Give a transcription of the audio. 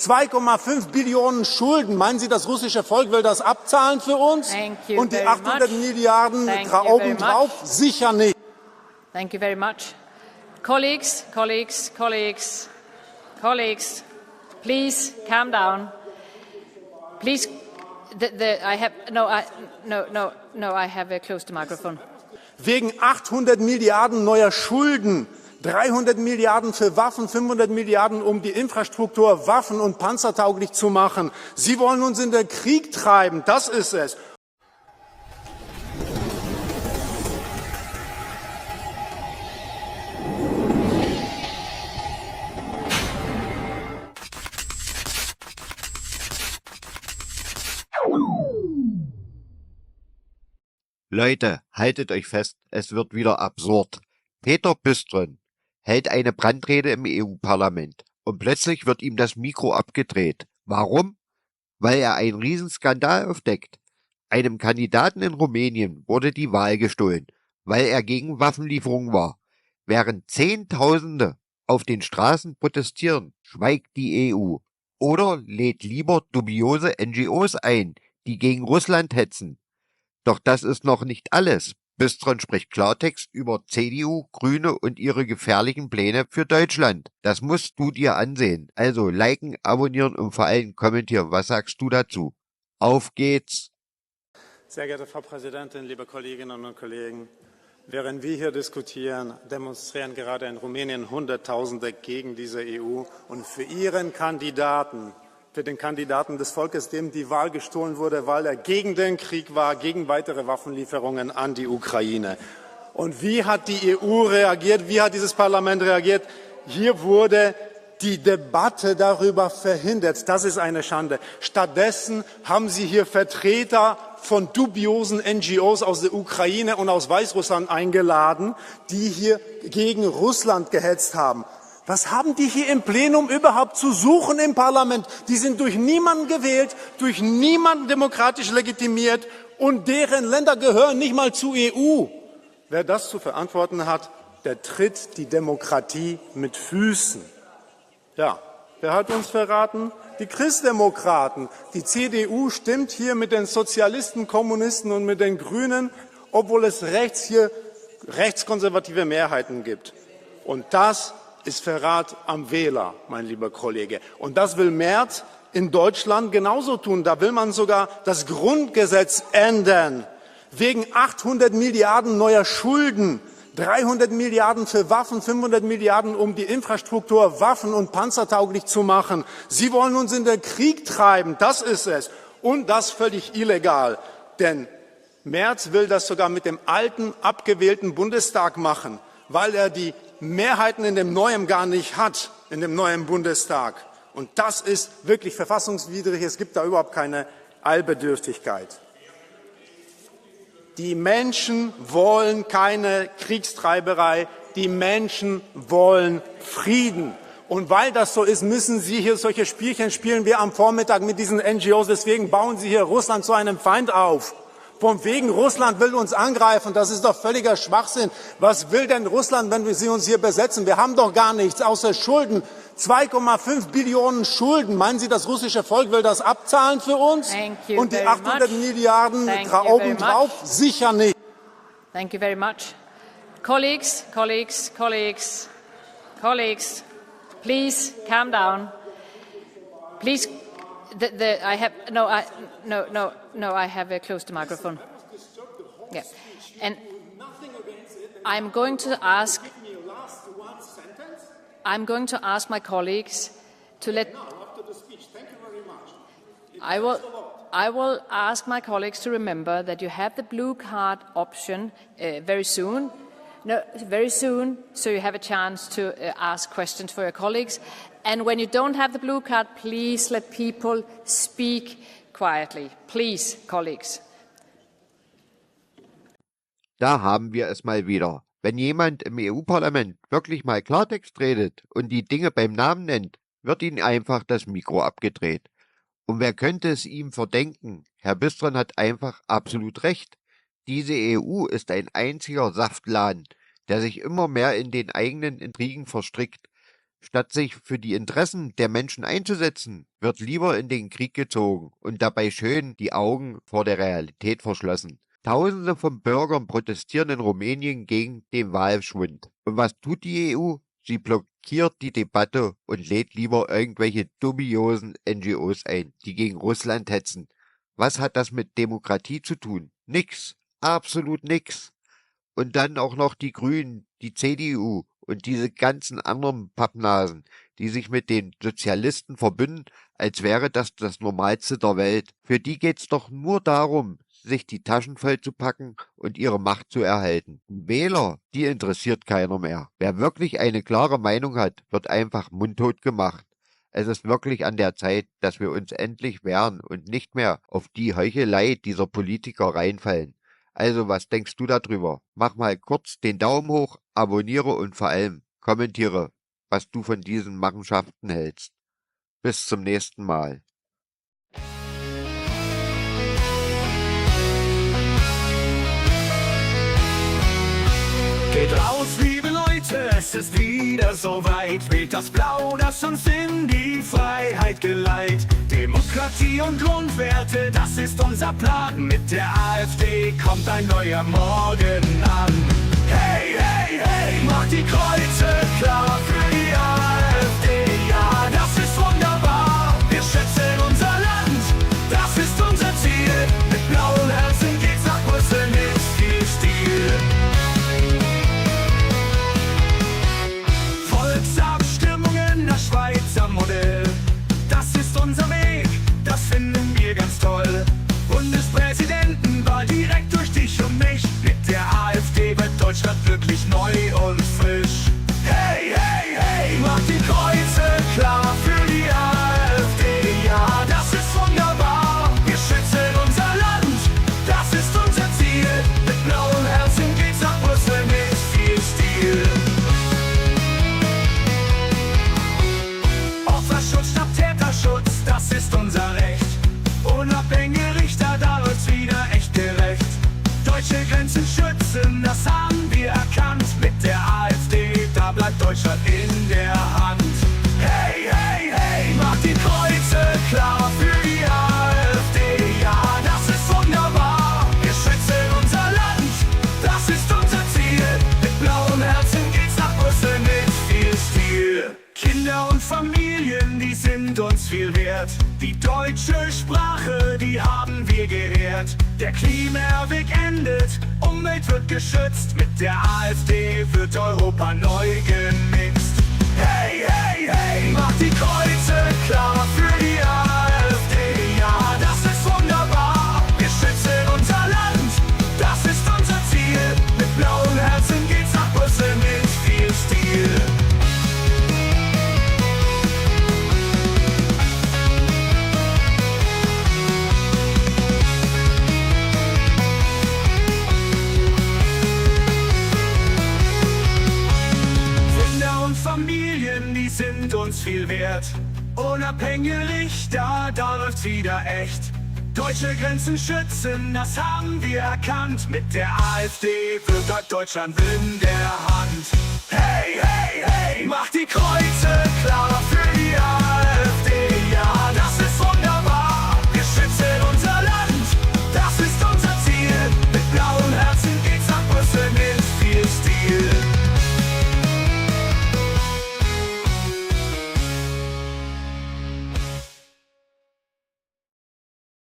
2,5 Billionen Schulden. Meinen Sie, das russische Volk will das abzahlen für uns? Und die 800 Milliarden obendrauf? Sicher nicht. Thank you very much. Colleagues, please calm down. Please, I have closed the microphone. Wegen 800 Milliarden neuer Schulden, 300 Milliarden für Waffen, 500 Milliarden, um die Infrastruktur waffen- und panzertauglich zu machen. Sie wollen uns in den Krieg treiben, das ist es. Leute, haltet euch fest, es wird wieder absurd. Peter Büstron hält eine Brandrede im EU-Parlament und plötzlich wird ihm das Mikro abgedreht. Warum? Weil er einen Riesenskandal aufdeckt. Einem Kandidaten in Rumänien wurde die Wahl gestohlen, weil er gegen Waffenlieferungen war. Während Zehntausende auf den Straßen protestieren, schweigt die EU oder lädt lieber dubiose NGOs ein, die gegen Russland hetzen. Doch das ist noch nicht alles. Büstron spricht Klartext über CDU, Grüne und ihre gefährlichen Pläne für Deutschland. Das musst du dir ansehen. Also liken, abonnieren und vor allem kommentieren. Was sagst du dazu? Auf geht's! Sehr geehrte Frau Präsidentin, liebe Kolleginnen und Kollegen! Während wir hier diskutieren, demonstrieren gerade in Rumänien Hunderttausende gegen diese EU und für ihren Kandidaten, für den Kandidaten des Volkes, dem die Wahl gestohlen wurde, weil er gegen den Krieg war, gegen weitere Waffenlieferungen an die Ukraine. Und wie hat die EU reagiert? Wie hat dieses Parlament reagiert? Hier wurde die Debatte darüber verhindert. Das ist eine Schande. Stattdessen haben Sie hier Vertreter von dubiosen NGOs aus der Ukraine und aus Weißrussland eingeladen, die hier gegen Russland gehetzt haben. Was haben die hier im Plenum überhaupt zu suchen im Parlament? Die sind durch niemanden gewählt, durch niemanden demokratisch legitimiert und deren Länder gehören nicht mal zur EU. Wer das zu verantworten hat, der tritt die Demokratie mit Füßen. Ja, wer hat uns verraten? Die Christdemokraten. Die CDU stimmt hier mit den Sozialisten, Kommunisten und mit den Grünen, obwohl es rechts hier rechtskonservative Mehrheiten gibt. Und das ist Verrat am Wähler, mein lieber Kollege. Und das will Merz in Deutschland genauso tun. Da will man sogar das Grundgesetz ändern. Wegen 800 Milliarden neuer Schulden, 300 Milliarden für Waffen, 500 Milliarden, um die Infrastruktur waffen- und panzertauglich zu machen. Sie wollen uns in den Krieg treiben, das ist es. Und das völlig illegal. Denn Merz will das sogar mit dem alten, abgewählten Bundestag machen, weil er die Mehrheiten in dem neuen gar nicht hat, in dem neuen Bundestag. Und das ist wirklich verfassungswidrig. Es gibt da überhaupt keine Eilbedürftigkeit. Die Menschen wollen keine Kriegstreiberei. Die Menschen wollen Frieden. Und weil das so ist, müssen Sie hier solche Spielchen spielen wie am Vormittag mit diesen NGOs. Deswegen bauen Sie hier Russland zu einem Feind auf. Von wegen Russland will uns angreifen, das ist doch völliger Schwachsinn. Was will denn Russland, wenn sie uns hier besetzen? Wir haben doch gar nichts außer Schulden. 2,5 Billionen Schulden. Meinen Sie, das russische Volk will das abzahlen für uns? Und die 800 Milliarden obendrauf? Sicher nicht. Thank you very much. Colleagues, please calm down. Please. I have closed the microphone. Yeah, and I'm going to ask my colleagues to let. I will ask my colleagues to remember that you have the blue card option very soon. No, very soon, so you have a chance to ask questions for your colleagues. And when you don't have the blue card, please let people speak quietly. Please, colleagues. Da haben wir es mal wieder. Wenn jemand im EU-Parlament wirklich mal Klartext redet und die Dinge beim Namen nennt, wird ihm einfach das Mikro abgedreht. Und wer könnte es ihm verdenken? Herr Büstron hat einfach absolut recht. Diese EU ist ein einziger Saftladen, der sich immer mehr in den eigenen Intrigen verstrickt. Statt sich für die Interessen der Menschen einzusetzen, wird lieber in den Krieg gezogen und dabei schön die Augen vor der Realität verschlossen. Tausende von Bürgern protestieren in Rumänien gegen den Wahlschwund. Und was tut die EU? Sie blockiert die Debatte und lädt lieber irgendwelche dubiosen NGOs ein, die gegen Russland hetzen. Was hat das mit Demokratie zu tun? Nix. Absolut nix. Und dann auch noch die Grünen, die CDU und diese ganzen anderen Pappnasen, die sich mit den Sozialisten verbünden, als wäre das das Normalste der Welt. Für die geht's doch nur darum, sich die Taschen voll zu packen und ihre Macht zu erhalten. Wähler, die interessiert keiner mehr. Wer wirklich eine klare Meinung hat, wird einfach mundtot gemacht. Es ist wirklich an der Zeit, dass wir uns endlich wehren und nicht mehr auf die Heuchelei dieser Politiker reinfallen. Also, was denkst du darüber? Mach mal kurz den Daumen hoch, abonniere und vor allem kommentiere, was du von diesen Machenschaften hältst. Bis zum nächsten Mal. Geht raus, liebe Leute, es ist wieder soweit. Wählt das Blau, das uns in die Freiheit geleitet. Demokratie und Grundwerte, das ist unser Plan. Mit der AfD kommt ein neuer Morgen an. Hey, hey, hey, macht die Kreuze klar für die AfD. Ja, das ist wunderbar, wir schützen unser Land. Das ist unser Ziel, mit blauen Herzen geht's nach Brüssel mit viel Stil. Volksabstimmungen, das Schweizer Modell, das ist unser Weg, das finden wir ganz toll. Bundespräsidentenwahl direkt durch dich und mich. Mit der AfD wird Deutschland wirklich neu und frisch. Hey, hey, hey, macht die Kreuze klar für die AfD. Ja, das ist wunderbar, wir schützen unser Land. Das ist unser Ziel, mit blauen Herzen geht's nach Brüssel mit viel Stil. Opferschutz statt Täterschutz, das ist unser Recht. Unabhängige Richter, da wird's wieder echt gerecht. Deutsche Grenzen schützen, das haben wir erkannt. Mit der AfD, da bleibt Deutschland in der Hand. Hey, hey, hey, macht die Kreuze klar für die AfD. Ja, das ist wunderbar, wir schützen unser Land. Das ist unser Ziel, mit blauen Herzen geht's nach Brüssel mit viel Stil. Kinder und Familien, die sind uns viel wert. Die deutsche Sprache, die haben wir geehrt. Der Klimaweg endet, Umwelt wird geschützt. Mit der AfD wird Europa neu gemixt. Hey, hey, hey, macht die Kreuze klar für die AfD. Ja, das ist wunderbar, wir schützen unser Land. Das ist unser Ziel, mit blauen Herzen geht's nach Brüssel mit viel Stil. Familien, die sind uns viel wert. Unabhängige Richter, da läuft's wieder echt. Deutsche Grenzen schützen, das haben wir erkannt. Mit der AfD wird Deutschland in der Hand. Hey, hey, hey, macht die Kreuze klar